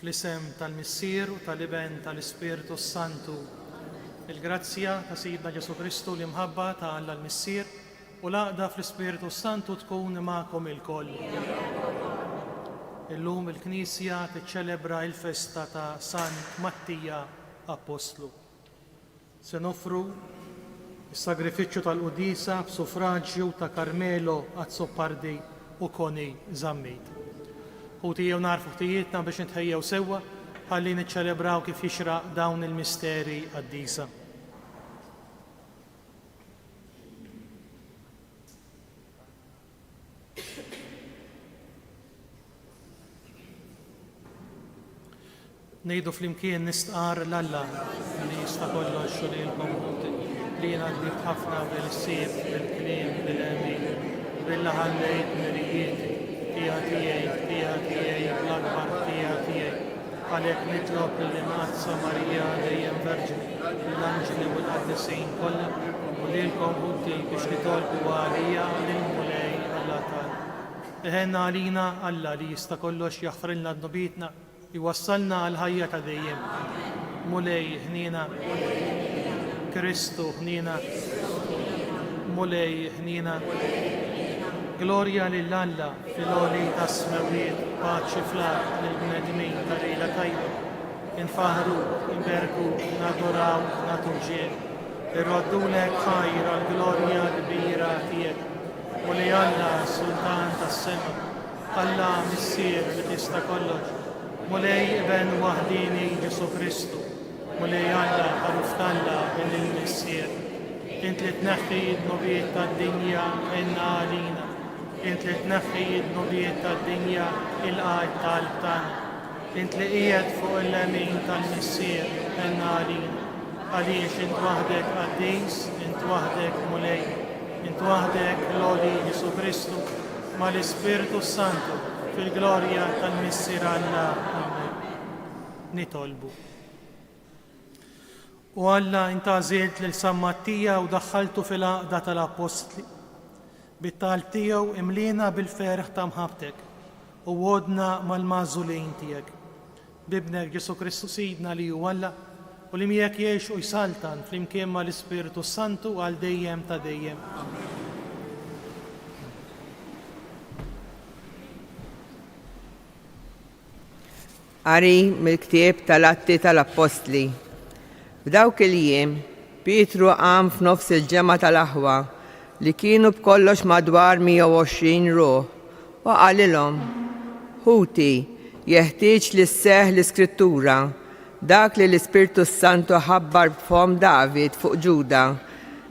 Fl-isem tal-Missier u tal-Iben tal-Ispiritu Santu, il-grazzja ta' Sidna Ġesu Kristu li mħabba ta' Alla l-Missier u l-għaqda fl-Ispiritu Santu tkun ma'kom il-koll. Illum il-Knisja tiċċelebra il-festa ta' Sant Mattija Apostlu. Se nofru is-sagrifiċċju tal-Qudisa b'suffraġġju ta' Karmelo Azzopardi u Koni Zammit. Ħutijew narfu ħtijietna biex nitħejjew sewwa ħalli niċċelebraw kif jixraq dawn il-misteri qaddisa. Ngħidu flimkien nistqar l-Alla li jista' kollox u lilkom li jiena għaddit ħafna bil-sieb, bil-kliem, bil-emin, bil-laħallejt mirijiet tija tiegħi l-akbar tija tiegħi. Għalhekk nitlob lill-Imqazza Marija dejjem Verġini, l-Anġeli u l-Qaddisin kollha u lilkom ħuddi biex titolbu għalija lill-Mulej Alla Tagħna. Iħenna għalina Alla li jista' kollox jaħfrilna d-nubitna, jwassalna għal ħajja ta' dejjem. Mulej ħnina, Kristu ħnina, Mulej ħnina. Glorja lill-Alla fil-għoli ta' smewiet, paċi fl-art lill-bnedmin ta' lejla tajba. Infaħru, inberku, nadoraw, naturġiel. Irroddulek ħajr għal-glorja kbira tiegħek. U li Alla Sultan tas-sema, Alla Missier li tista' kollox. Mulej Iben waħdini Ġesu Kristu. Mulej Alla ħaruf Alla il-Missier. Int li tneħħi d-nubiet tad-dinja inna għalina. Int li tneħħi d-nubiet tad-dinja il-qajt tal-qalb tagħna. Int li qiegħed fuq il-lemin tal-Missier inna għalina. Għaliex int waħdek qaddis, int waħdek mulej, int waħdek l-għoli Ġesu Kristu mal-Ispiritu Santu fil-glorja tal-Missier Alla. Nitolbu. U Alla intażilt lil San Mattija u daħħaltu fil-għaqda tal-Apostli. Bit-tal tiegħu imlina bil-ferħ ta' mħabtek u għodna mal-mażulin tiegħek. Bibnek Ġesu Kristu Sidna li hu Alla u li miegħek jgħix u jsaltan flimkien mal-Ispiritu Santu għal dejjem ta' dejjem. Qari mill-ktieb tal-Atti tal-Apostli. F'dawk il-jiem, Pietru qam f'nofs il-ġemgħa tal-aħwa li kienu b'kollox madwar 120 ruħ u qalilhom: Ħuti, jeħtieġ li sseħħ l-Iskrittura dak li l-Ispiritu Santu ħabbar b'fom David fuq Ġuda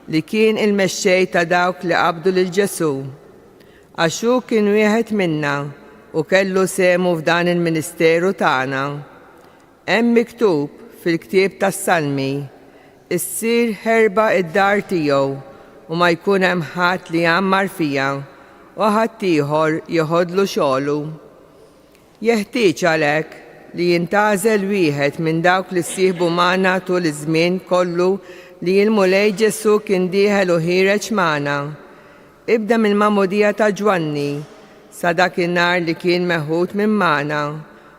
li kien il-mexxej ta' dawk li qabdu lil Ġesu. Għax hu kien wieħed minna u kellu semu f'dan il-ministeru tagħna. Hemm miktub fil-ktieb tas-Salmi: issir ħerba id-dar tiegħu u ma jkun hemm ħadd li jgħammar fiha u ħadd ieħor joħodlu xogħlu. Jeħtieġ għalhekk li jintgħażel wieħed minn dawk li ssieħbu magħna tul iż-żmien kollu li l-Mulej Ġesu kien dieħel u ħireġ magħna. Ibda mill-Magħmudija ta' Ġwanni sa dak in-nar li kien meħud minn magħna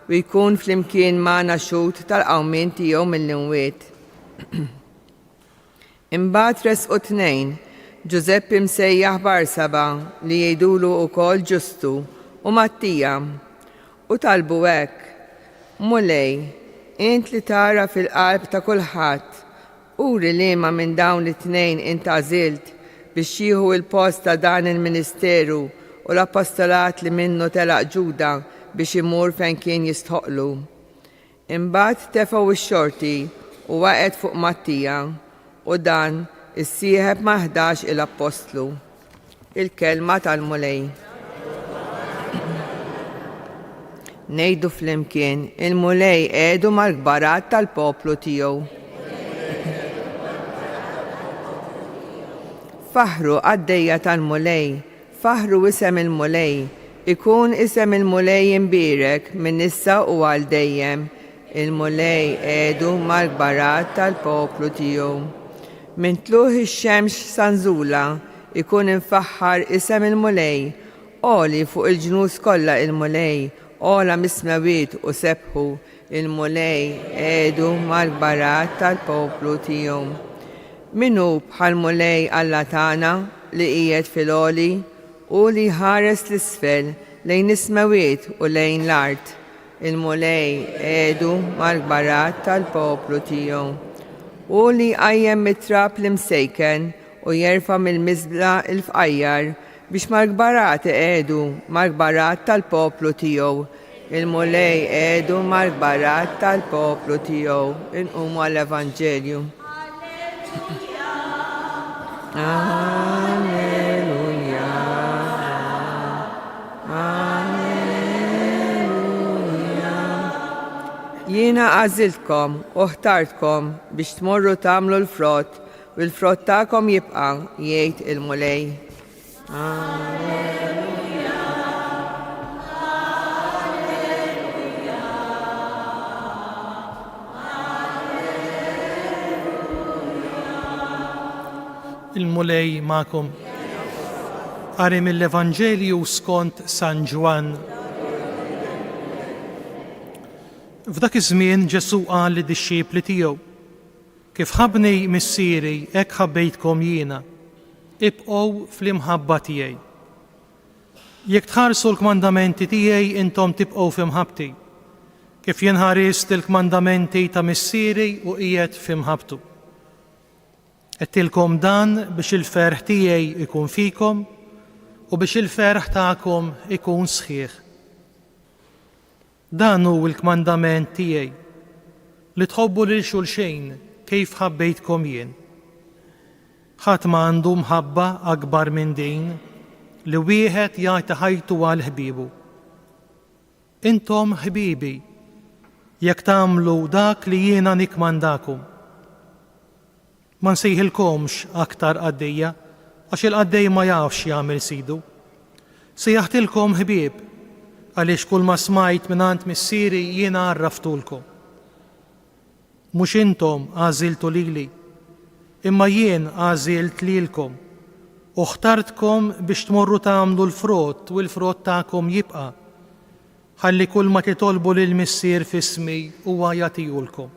u jkun flimkien magħna xut tal-qawmien tiegħu mill-imwiet. Imbagħad resqu tnejn, Ġużeppi msejjaħ Barsaba li jgħidulu wkoll Ġustu u Mattija, u talbu hekk: Mulej, int li tara fil-qalb ta' kulħadd, uri liema minn dawn it-tnejn int għażilt biex jieħu l-post ta' dan il-ministeru u l-apostolat li minnu telaq Ġuda biex imur fejn kien jistħoqlu. Imbagħad tefgħu x-xorti u waqgħet fuq Mattija u dan issieħeb ma' 11 il-Apostlu. Il-kelma tal-mulej. Ngħidu flimkien, il-mulej qiegħdu mal-kbarat tal-poplu tiegħu. Faħru għaddejja tal-mulej, faħru isem il-mulej, ikun isem il-mulej imbirek minn issa u għal dejjem. Il-mulej qiegħdu mal-kbarat tal-poplu tiegħu. Min tluħ ix-xemx sanżula ikun infaħħar isem il-mulej, oli fuq il-ġnus kollha il-mulej, ola mismewiet u sebħu, il-mulej qiegħdu mal-kbarat tal-poplu tiegħu. Minu bħal mulej Alla tagħna li qiegħed fil-għoli u li ħares l-isfel lejn ismewiet u lejn l-art. Il-mulej qiegħdu mal-kbarat tal-poplu tiegħu. U li qajjem mit-trab l-imsejken u jerfa' mill-miżbla il-fqajjar biex mal-kbarat qiegħdu mal-kbarat tal-poplu tiegħu. Il-mulej qiegħdu mal-kbarat tal-poplu tiegħu. Inqumu għall-Evanġelju. Alleluja. Jiena għażiltkom u ħtartkom biex tmorru tagħmlu l-frott u l-frott tagħkom jibqa' jgħid il-mulej. Il-mulej magħkom. Qari mill-Evanġelju skont San Ġwan. F'dak iż-żmien Ġesu qal lid-dixxiepli tiegħu: kif ħabni missieri hekk ħabbejtkom jiena, ibqgħu fl-imħabba tiegħi. Jekk tħarsu l-kmandamenti tiegħi intom tibqgħu f'imħabbti, kif jien ħarist il-kmandamenti ta' missieri u qiegħed f'imħabbtu. Qedtilkom dan biex il-ferħ tiegħi ikun fikom u biex il-ferħ tagħkom ikun sħiħ. Dan hu l-kmandament tiegħi li tħobbu lil xulxejn kif ħabbejtkom jien. Ħadd ma għandu mħabba akbar minn din li wieħed jagħti ħajtu għal ħbiebu. Intom ħbibi jekk tagħmlu dak li jiena nikmandakom. Ma nsejħilkomx aktar qaddejja għax il-qaddej ma jafx jagħmel sidu. Sejjaħtilkom ħbieb għaliex kull ma smajt mingħand missieri jiena għarraftulkom. Mhux intom għażiltu lili, imma jien għażilt lilkom u ħtartkom biex tmorru tagħmlu l-frott u l-frott tagħkom jibqa' ħalli kull ma titolbu lil missier f'ismi huwa jagħtihulkom.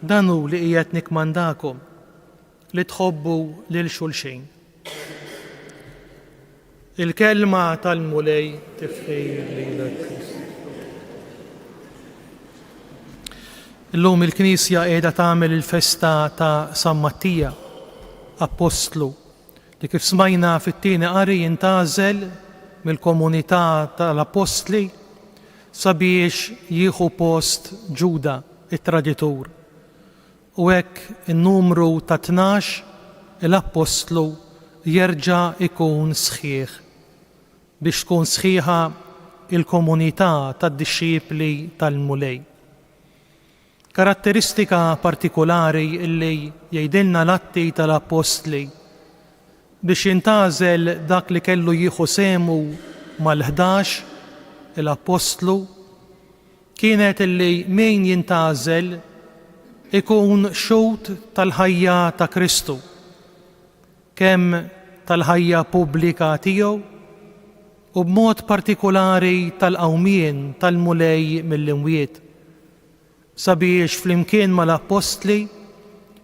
Dan hu li qiegħed nikmandakom li tħobbu lil xulxejn. Il-kelma tal-mulej tifħir lilek Krist. Illum il-Knisja qiegħda tagħmel il-festa ta' San Mattija, Apostlu, li kif smajna fit-tieni qari jintgħażel mill-komunità tal-Apostli sabiex jieħu post Ġuda it-traditur. U hekk in-numru ta' 12 l-Apostlu jerġa' ikun sħiħ biex tkun sħiħa il-komunità tad-dixxiepli tal-mulej. Karatteristika partikolari illi jgħidilna l-atti tal-Apostli biex jintgħażel dak li kellu jieħu semu mal-11 l-Apostlu kienet illi min jintgħażel ikun xut tal-ħajja ta' Kristu, kemm tal-ħajja pubblika tiegħu u b'mod partikolari tal-qawmien tal-mulej mill-imwiet, sabiex flimkien mal-Apostli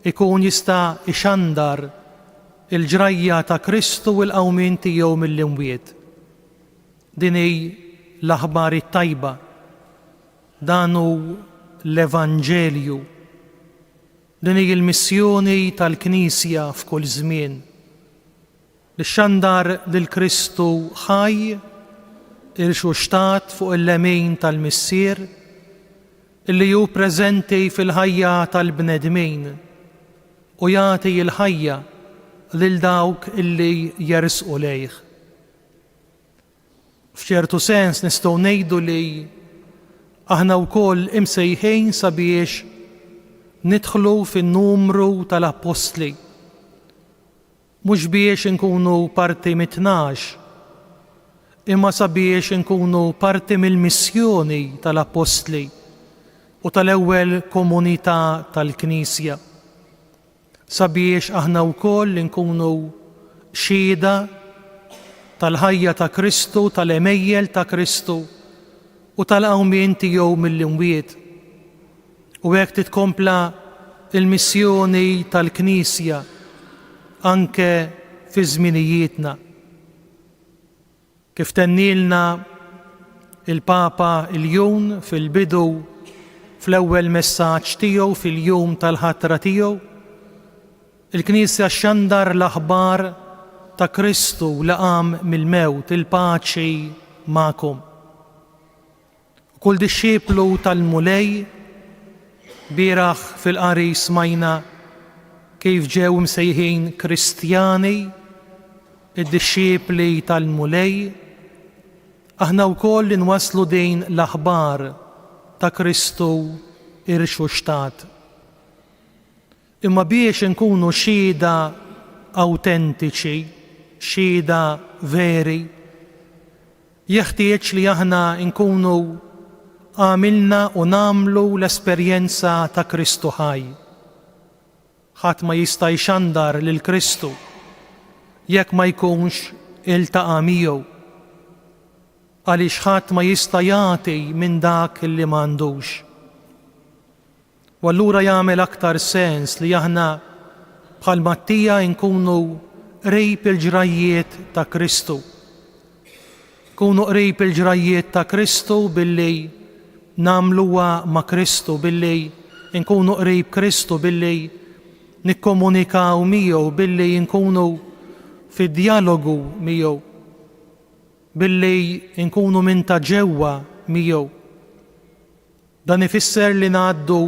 ikun jista' ixandar il-ġrajja ta' Kristu u l-qawmien tiegħu mill-imwiet. Din hi l-aħbar it-tajba, dan hu l-Evanġelju, din hi l-missjoni tal-Knisja f'kull żmien. Li xandar lil Kristu ħaj irxu xtat fuq il-lemin tal-missier illi ju preżenti fil-ħajja tal-bnedmin u jagħti l-ħajja lil dawk illi jersqu lejh. F'ċertu sens nistgħu ngħidu li aħna wkoll imsejħin sabiex nidħlu fin-numru tal-apostli, mhux biex inkunu parti mit-12, imma sabiex inkunu parti mill-missjoni tal-apostli u tal-ewwel komunità tal-Knisja, sabiex aħna wkoll inkunu xhieda tal-ħajja ta' Kristu, tal-emejjel ta' Kristu u tal-qawmien tiegħu mill-imwiet. U hekk titkompla il-missjoni tal-Knisja anke fi żminijietna. Kif tennilna il-Papa il-jum fil-bidu fl-ewwel messaġġ tiegħu fil-jum tal-ħatra tiegħu, il-Knisja xandar l-aħbar ta' Kristu li qam mill-mewt, il-paċi magħkom. Kull dixxieplu tal-mulej bieraħ fil-qari smajna kif ġew msejħin Kristjani, id-dixxiepli tal-mulej, aħna wkoll inwasslu din l-aħbar ta' Kristu irxu xtat. Imma biex inkunu xhieda awtentiċi, xhieda veri, jeħtieġ li aħna nkunu għamilna u nagħmlu l-esperjenza ta' Kristu ħaj. Ħadd ma jista' jxandar lil Kristu jekk ma jkunx iltaqa' miegħu, għaliex ħadd ma jista' jagħti minn dak li m'għandux. U allura jagħmel aktar sens li aħna bħal Mattija nkunu qrib il-ġrajiet ta' Kristu. Nkunu qrib il-ġrajiet ta' Kristu billi nagħmluha ma' Kristu, billi nkunu qrib Kristu, billi nikkomunikaw miegħu, billi nkunu fid-dialogu miegħu, billi nkunu minn ta' ġewwa miegħu. Dan ifisser li ngħaddu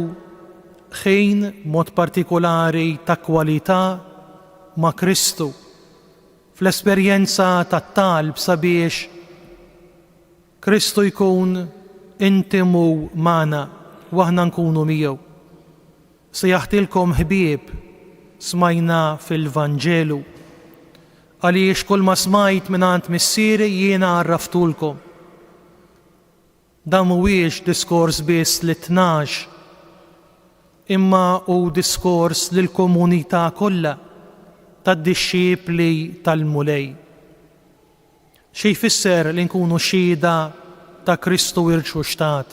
ħin mod partikolari ta' kwalità ma' Kristu, fl-esperjenza tat-talb sabiex Kristu jkun intimu magħna u aħna nkunu miegħu. Se jaħtilkom ħbieb smajna fil-Vanġelu, għaliex kull ma smajt mingħand missieri jiena għarraftulkom. Dan mhuwiex diskors biss li 12, imma hu diskors lill-komunità kollha tad-dixxiepli tal-mulej. Xi jfisser li nkunu xhieda ta' Kristu irxu xtat?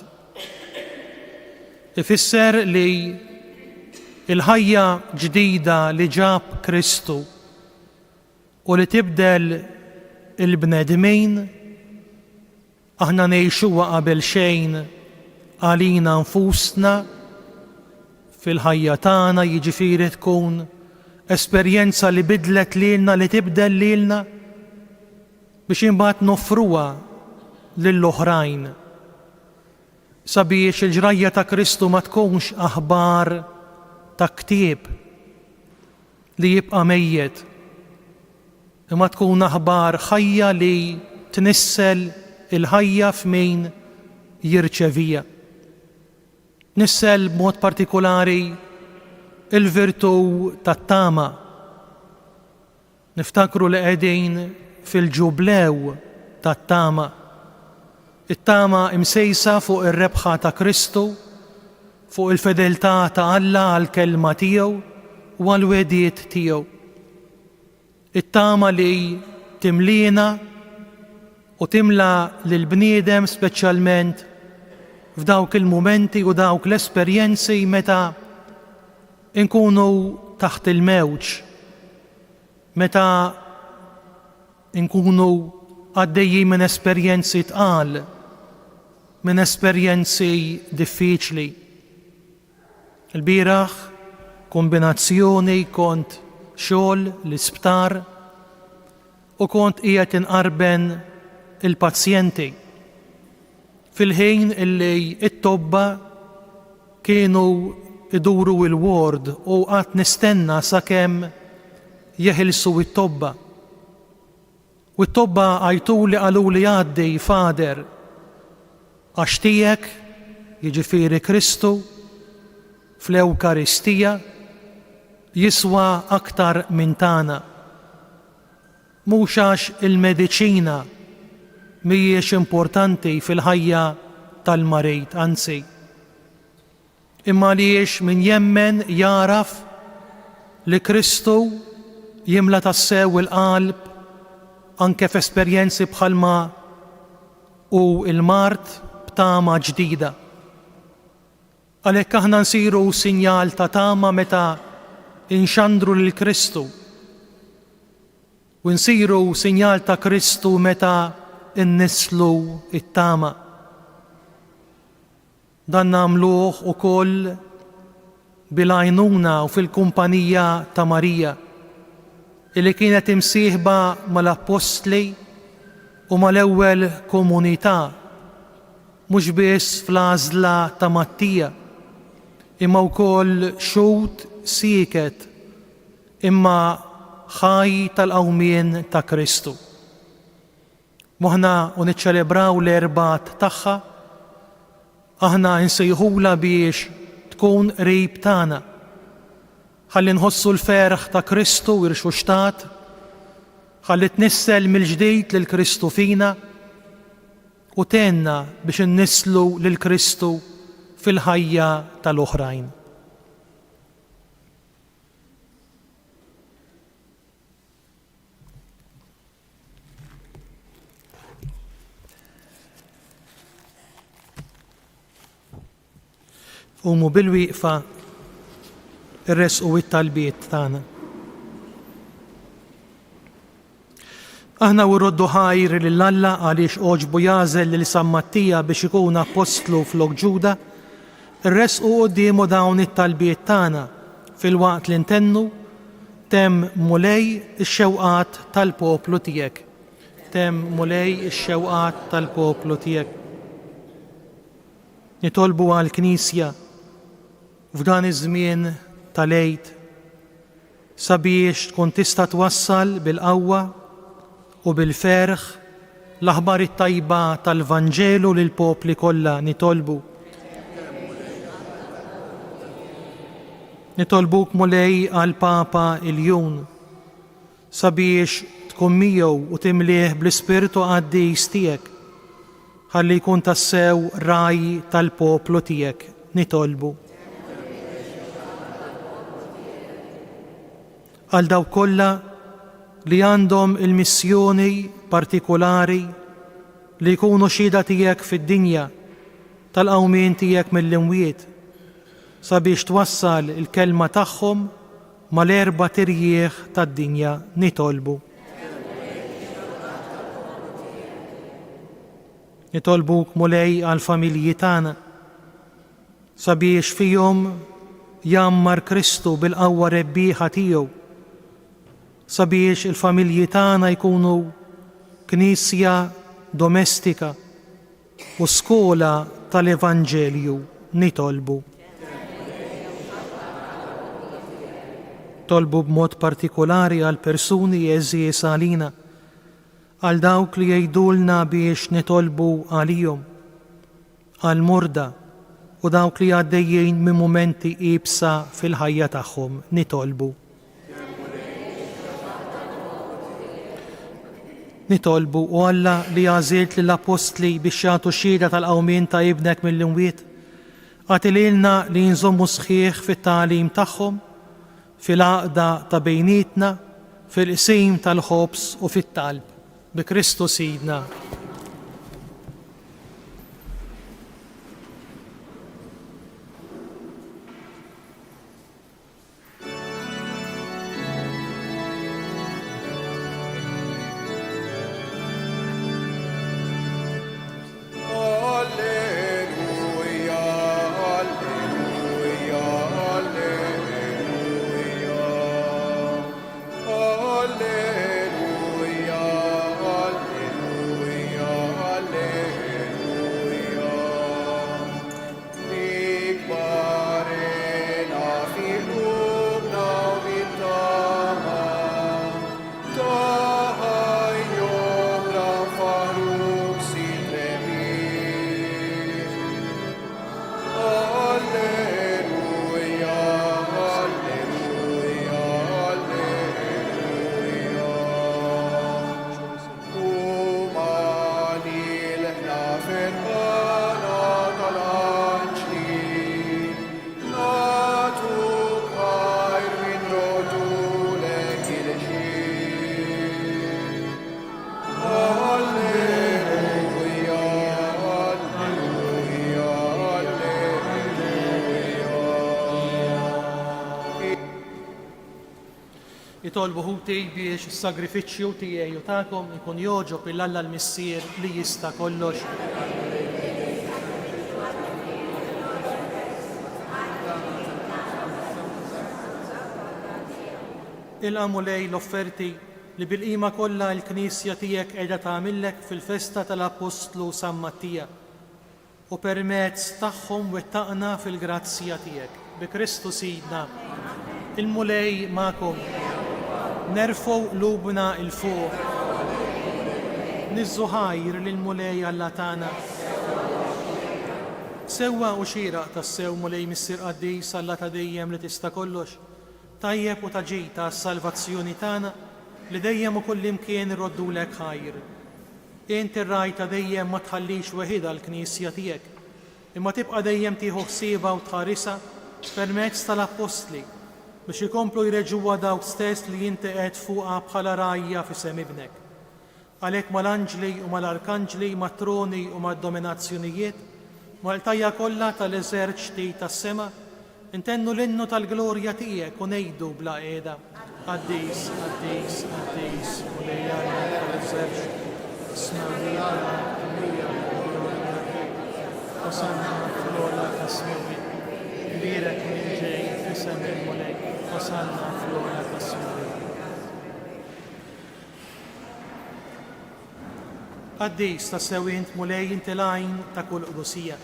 Ifisser li il-ħajja ġdida li ġab Kristu u li tibdel il-bnedmin aħna ngħixuha qabel xejn għalina nfusna fil-ħajja tagħna, jiġifieri tkun esperjenza li bidlet lilna, li tibdel lilna biex imbagħad noffruha lill-oħrajn sabiex il-ġrajja ta' Kristu ma tkunx aħbar ta' ktieb li jibqa' mejjed, imma tkun aħbar ħajja li tnissel il-ħajja f'min jirċevija. Nissel b'mod partikolari il-virtu tat-tama. Niftakru li qegħdin fil-ġublew tat-tama. It-tama imsejsa fuq ir-rebħa ta' Kristu, fuq il-fedeltà ta' Alla għall-kelma tiegħu u għall-wedijiet tiegħu. It-tama li timlina u timla lill-bniedem speċjalment f'dawk il-mumenti u dawk l-esperjenzi meta nkunu taħt il-mewġ, meta nkunu għaddejjin minn esperjenzi tqal, minn esperjenzi diffiċli. Il-bieraħ kombinazzjoni kont xogħol l-isptar u kont qiegħed inqarben il-pazjenti. fil-ħin illi it-tobba kienu iduru il-ward u qatt nistenna sakemm jeħilsu it-tobba. U t-tobba għajtuli qaluli għaddi Fader, għax tiegħek, jiġifieri Kristu, fl-Ewkaristija jiswa aktar minn tagħna. Mhux għax il-mediċina mhijiex importanti fil-ħajja tal-marit, anzi, imma għaliex min jemmen jaraf li Kristu jimla tassew il-qalb anke f'esperjenzi bħalma u il-mart b'tama ġdida. Għalhekk aħna nsiru sinjal ta' tama meta inxandru lil Kristu u nsiru sinjal ta' Kristu meta innislu it-tama. Dan nagħmluh ukoll bil-għajnuna u fil-kumpanija ta' Marija, illi kienet imsieħba mal-Apostli u mal-ewwel komunità, mhux biss fl-għażla ta' Mattija, imma wkoll xut sieket imma ħaj tal-qawmien ta' Kristu. Moħna u niċċelebraw l-erbat tagħha, aħna nsejħula biex tkun qrib tagħna, ħalli nħossu l-ferħ ta' Kristu irxu xtat, ħalli tnissel mill-ġdid lil Kristu fina u tenna biex nnislu lil Kristu fil-ħajja tal-oħrajn. Umu bil-wieqfa ir-resqu it-talbiet tagħna. Aħna wirroddu ħajr lil Alla għaliex oġbu jażel lil San Mattija biex ikun apostlu flok Ġuda, irresqu qudiemu dawn it-talbiet tagħna fil-waqt li ntennu temm mulej ix-xewqat tal-poplu tiegħek. Temm mulej ix-xewqat tal-poplu tiegħek. Nitolbu għall-Knisja f'dan iż-żmien tal-għid sabiex tkun tista' twassal bil-qawwa u bil-ferħ l-aħbar it-tajba tal-Vanġelu lil popli kollha. Nitolbuk mulej għal Papa Iljun sabiex tkun miegħu u timlih bl-Ispirtu Qaddis tiegħek ħalli jkun tassew raj tal-poplu tiegħek. Nitolbu għal daw kollha li għandhom il-missjoni partikolari li jkunu xhieda tiegħek fid-dinja tal-qawmien tiegħek mill-imwiet sabiex twassal il-kelma tagħhom mal-erba' tirjieħ tad-dinja. Nitolbu. Nitolbuk mulej għal-familji tagħna sabiex fihom jammar Kristu bil-qawwa rebbieħa tiegħu, sabiex il-familji tagħna jkunu knisja domestika u skola tal-Evanġelju. Nitolbu. Tolbu b'mod partikolari għal persuni eżies għalina, għal dawk li jgħidulna biex nitolbu għalihom, għal murda u dawk li għaddejjin minn mumenti ibsa fil-ħajja tagħhom. Nitolbu. Nitolbu u Alla li għażilt lill-Apostli biex jagħtu xhieda tal-qawmien ta' ibnek mill-imwiet, għatililna li nżommu sħiħ fit-tagħlim tagħhom, fil-għaqda ta' bejnietna, fil-qsim tal-ħobs u fit-talb. Bi Kristu Sidna. Alleluia, alleluia, alleluia. nitolbu ħuti biex is-sagrifiċċju tiegħi u tagħkom ikun joġob il-Alla l-Missier li jista' kollox. Ilqamu lej l-offerti li bil-qima kollha l-Knisja tiegħek qiegħda tagħmillek fil-festa tal-Apostlu San Mattija u permezz tagħhom wettaqna fil-grazzja tiegħek. Bi Kristu Sidna, il-mulej magħkom, nerfgħu qlubna il fuq, niżżuħajr lill-mulej Alla tagħna. Sewwa u xieraq tas-sew mulej Missier Qaddis Alla ta' dejjem li tista' kollox, tajjeb u taġid tas-salvazzjoni tagħna li dejjem u kullimkien irroddulek ħajr. Inti rajta dejjem ma tħallix weħida l-Knisja tiegħek, imma tibqa' dejjem tieħu ħsiebha u tħarisha permezz tal-Apostli biex ikomplu jreġuha dawk stess li inti qed fuqha bħala rajja fisem ibnek. Għalhekk mal-anġli u mal-arkanġli, mat-troni u mad-dominazzjonijiet, mal-tajja kollha tal-eżerċti tas-sema, intennu l-innu tal-glorja tiegħek u ngħidu bla qiegħda. Qaddis, Qaddis, Qaddis, mulej Alla tal-eżerċti, isma'Alla, Hosanna fl-ogħla tas-smawi, kbirek min ġej fisem il-mulej, Hosanna fl-ogħla tas-smawi. Qaddis tas-sew int mulej inti l-għajn ta' kull qdusija.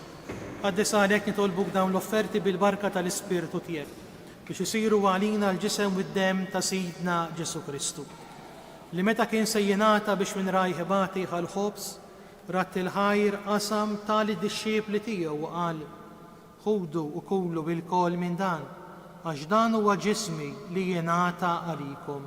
Qaddis għalhekk nitolbuk dawn l-offerti bil-barka tal-Ispirtu tiegħek biex isiru għalina l-ġisem u d-dem ta' Sidna Ġesu Kristu, li meta kien se jingħata biex minn rajħibati għal-ħobs, rat il-ħajr qasam tali d-disċiepli tiegħu u qal: ħudu u kulu bil-kol minn dan, għax dan huwa ġismi li jingħata għalikom.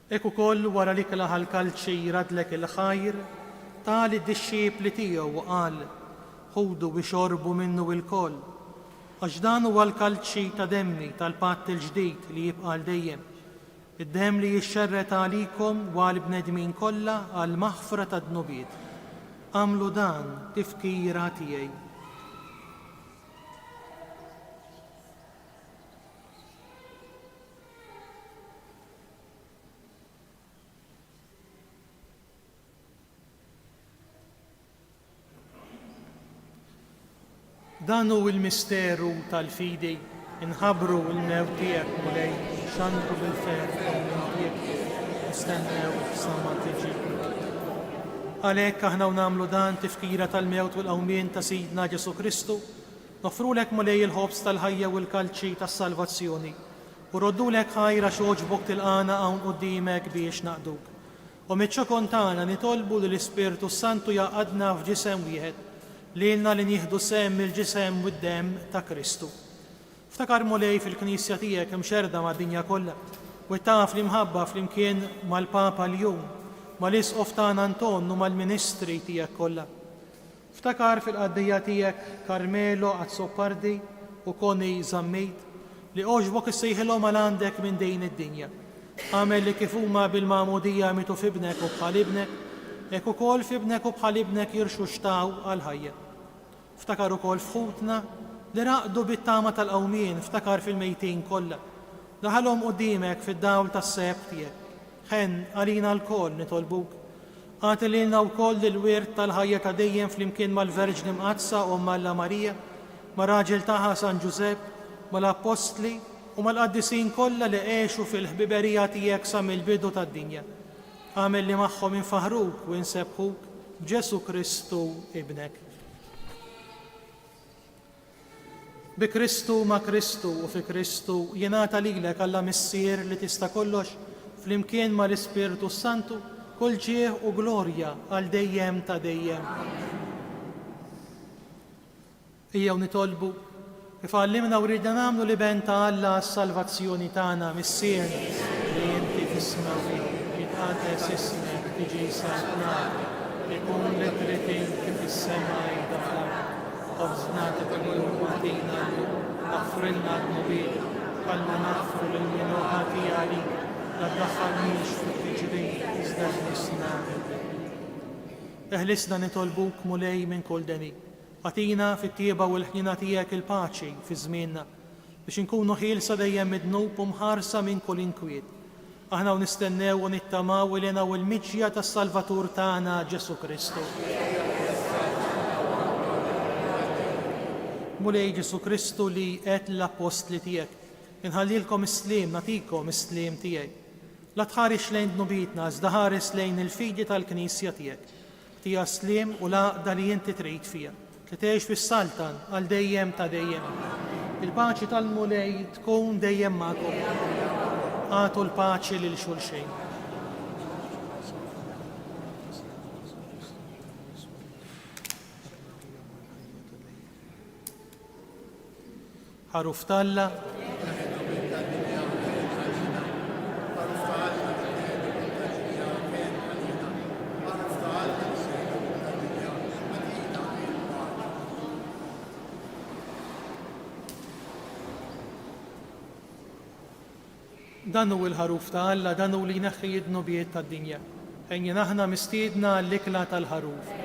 Ek ukoll wara li kelaħ l-kalċi jradlek il-ħajr, tali d-disċiepli tiegħu u qal: ħudu biex xorbu minnu il-koll, għax dan huwa l-kalċi ta' demmi tal-patt il-ġdid li jibqa' dejjem, id-dem li jixxerret għalikom u għall-bnedmin kollha għal maħfra ta' dnubiet. Għamlu dan tifkira tiegħi. Dan hu l-misteru tal-fidi, inħabru l-mewt tiegħek mulej, xandru bil-fer tiegħek, nistennew sa ma tiġi. Għalhekk aħna nagħmlu dan tifkira tal-mewt u l-qawmien ta' Sidna Ġesu Kristu, nofrulek mulej il-ħobs tal-ħajja u l-kalċi tas-salvazzjoni u roddulek ħajra x'oġbok tilqana hawn quddiemek biex naqduk. U miċ-ċokon tagħna nitolbu li l-Ispirtu Santu jaqadna f'ġisem wieħed lilna li nieħdu sem il-ġisem u d-dem ta' Kristu. Ftakar mulej fil-Knisja tiegħek imxerda mad-dinja kollha u taf li mħabba flimkien mal-Papa l-jum, mal-Isqof tagħna Anton u mal-Ministri tiegħek kollha. Ftakar fil-qaddija tiegħek Karmelo Azzopardi u Koni Zammejt li oġbok issejħilhom għal għandek minn dejn id-dinja. Għamel li kif huma bil-magħmudija mitu f'ibnek u bħal ibnek, hekk ukoll f'ibnek u bħal ibnek jirxu xtaw għal-ħajja. Ftakar ukoll f'ħutna li raqdu bit-tama tal-qawmien, ftakar fil-mejtin kollha. Daħalhom quddiemek fid-dawl tas-seb tiegħek. Ħen għalina l-koll nitolbuk. Għati lilna wkoll il-wirt tal-ħajja ta' dejjem flimkien mal-Verġni Mqazza u Alla Marija, ma' raġel tagħha San Ġusepp, mal-Apostli u mal-qaddisin kollha li għexu fil-ħbiberija tiegħek sa mill-bidu tad-dinja. Għamel li magħhom infaħruk u insebħuk b'Ġesu Kristu ibnek. Bi Kristu ma' Kristu u fi Kristu jingħata lilek Alla Missier li tista' kollox flimkien mal-Ispirtu Santu kull ġieħ u glorja għal dejjem ta' dejjem. Ejjew nitolbu kif għallimna u rridna nagħmlu li ben ta' Alla s-salvazzjoni tagħna Missier li inti fis-smawi jitqates ismek tiġi santnat ikun li trid kif is-sema jidħal. Obżnati bil-jum għatina l-jum, għafrilna d-nubir, għalma naħfru l-minuħati għalik, لا تدخلنيش في التجريب إذ اهلسنا اهلسنا نطلبوك مولاي من كل دني. أعطينا في الطيبة والحنينة تياك الباتشي في زميننا باش نكونوا خيلصة دايما ذنوب ومحارسة من كل انكويت. احنا ونستناو ونتماو لنا والمجية السلفاتور تاعنا جيسو كريستو. مولاي جيسو كريستو اللي قاتل الأبوستل تياك نخلي لكم السلام نعطيكم السلام تياك. لا تحارش لين ذنوبيتنا ازدهارس لين الفيدة الكنيسية تياك تيا سلام ولا دالي انت تريد فيها تتعيش في السلطان على دايم تا دايم. الباċi tal-Mulej tkun dejjem magħkom. Għatu l-paċi lil xulxejn. ħaruf talla. Dan hu l-ħaruf ta' Alla, dan hu li jneħħi id-nubijiet tad-dinja. Ejja aħna mistiedna l-ikla tal-ħaruf.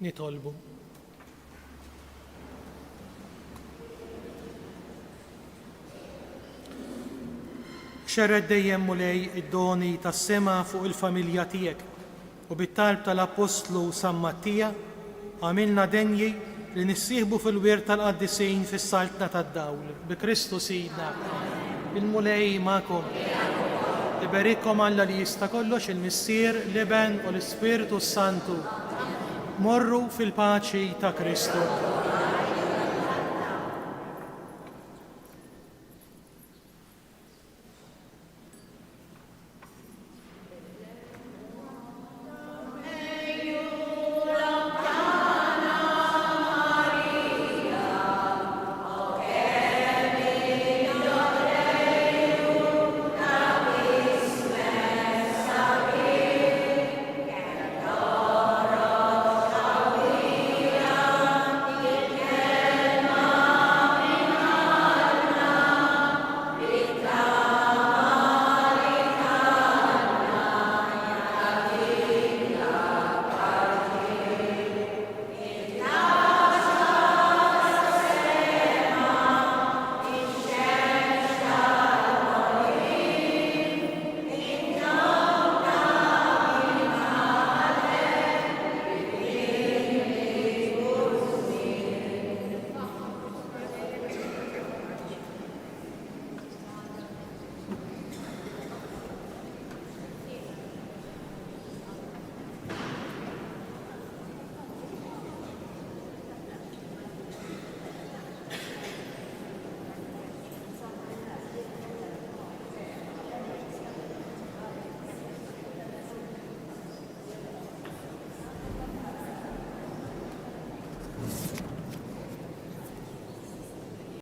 nitolbu. Xerred dejjem mulej id-doni tas-sema fuq il-familja tiegħek u bit-talb tal-Apostlu San Mattija għamilna denji li nissieħbu fil-wirt tal-qaddisin fis-saltna tad-dawl bi Kristu Sidna. Il-mulej magħkom. Iberikkom Alla li jista' kollox il-Missier, l-Iben u l-Ispiritu Santu. Morru fil-paċi ta' Kristu.